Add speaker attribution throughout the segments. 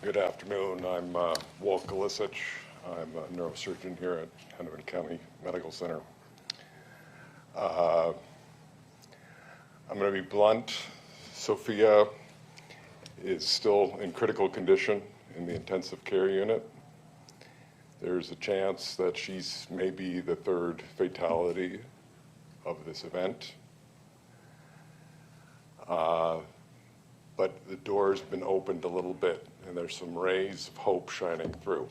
Speaker 1: Good afternoon. I'm Walt Galicich. I'm a neurosurgeon here at Hennepin County Medical Center. I'm going to be blunt. Sophia is still in critical condition in the intensive care unit. There's a chance that she's maybe the third fatality of this event. But the door's been opened a little bit, and there's some rays of hope shining through.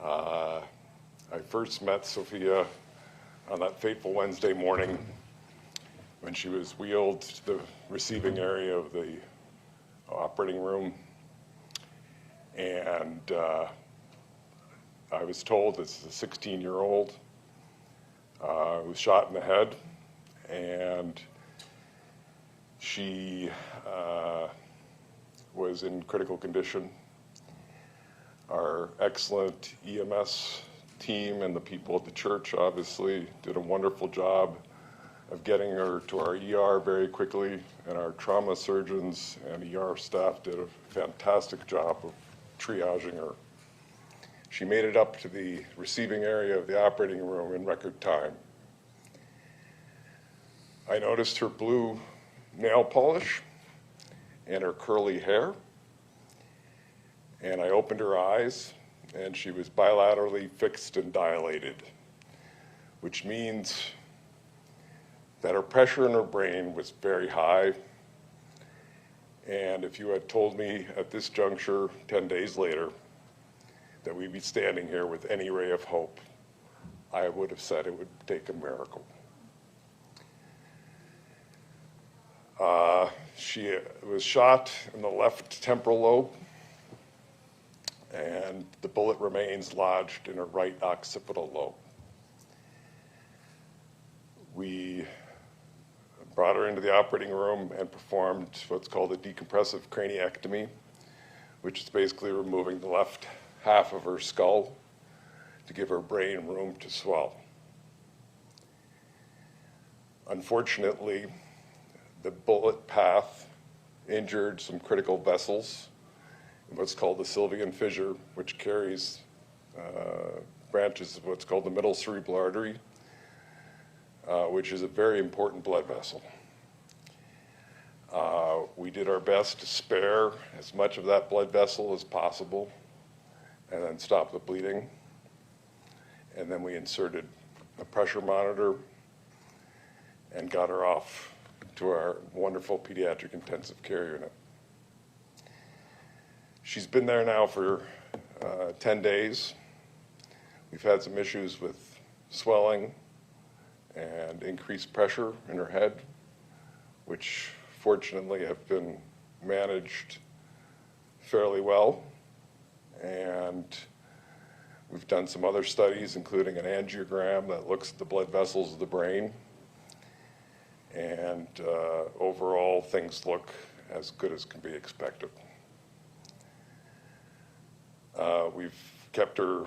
Speaker 1: I first met Sophia on that fateful Wednesday morning when she was wheeled to the receiving area of the operating room, and I was told this is a 16-year-old who was shot in the head, and she was in critical condition. Our excellent EMS team and the people at the church obviously did a wonderful job of getting her to our ER very quickly, and our trauma surgeons and ER staff did a fantastic job of triaging her. She made it up to the receiving area of the operating room in record time. I noticed her blue nail polish and her curly hair, and I opened her eyes, and she was bilaterally fixed and dilated, which means that her pressure in her brain was very high. And if you had told me at this juncture 10 days later that we'd be standing here with any ray of hope, I would have said it would take a miracle. She was shot in the left temporal lobe, and the bullet remains lodged in her right occipital lobe. We brought her into the operating room and performed what's called a decompressive craniectomy, which is basically removing the left half of her skull to give her brain room to swell. Unfortunately, the bullet path injured some critical vessels in what's called the Sylvian fissure, which carries branches of what's called the middle cerebral artery, which is a very important blood vessel. We did our best to spare as much of that blood vessel as possible and then stop the bleeding. And then we inserted a pressure monitor and got her off to our wonderful pediatric intensive care unit. She's been there now for 10 days. We've had some issues with swelling and increased pressure in her head, which fortunately have been managed fairly well. And we've done some other studies, including an angiogram that looks at the blood vessels of the brain. And overall, things look as good as can be expected. We've kept her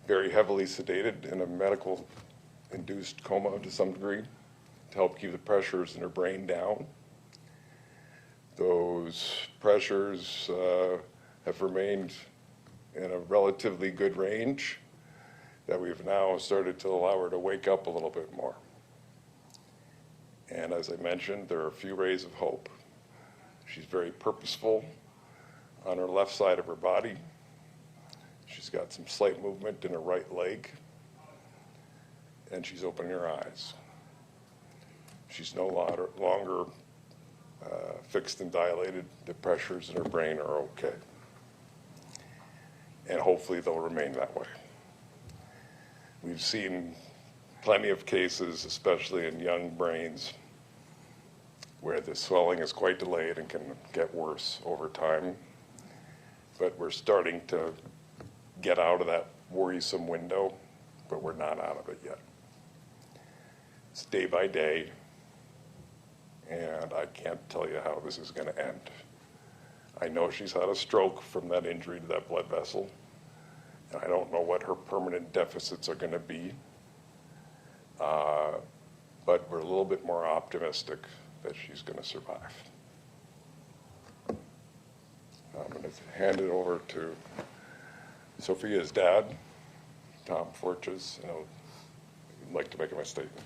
Speaker 1: very heavily sedated in a medical-induced coma to some degree to help keep the pressures in her brain down. Those pressures have remained in a relatively good range that we've now started to allow her to wake up a little bit more. And as I mentioned, there are a few rays of hope. She's very purposeful on her left side of her body. She's got some slight movement in her right leg, and she's opening her eyes. She's no longer fixed and dilated. The pressures in her brain are okay. And hopefully they'll remain that way. We've seen plenty of cases, especially in young brains, where the swelling is quite delayed and can get worse over time. But we're starting to get out of that worrisome window, but we're not out of it yet. It's day by day, and I can't tell you how this is going to end. I know she's had a stroke from that injury to that blood vessel, and I don't know what her permanent deficits are going to be, but we're a little bit more optimistic that she's going to survive. I'm going to hand it over to Sophia's dad, Tom Forchas, and I'd like to make my statement.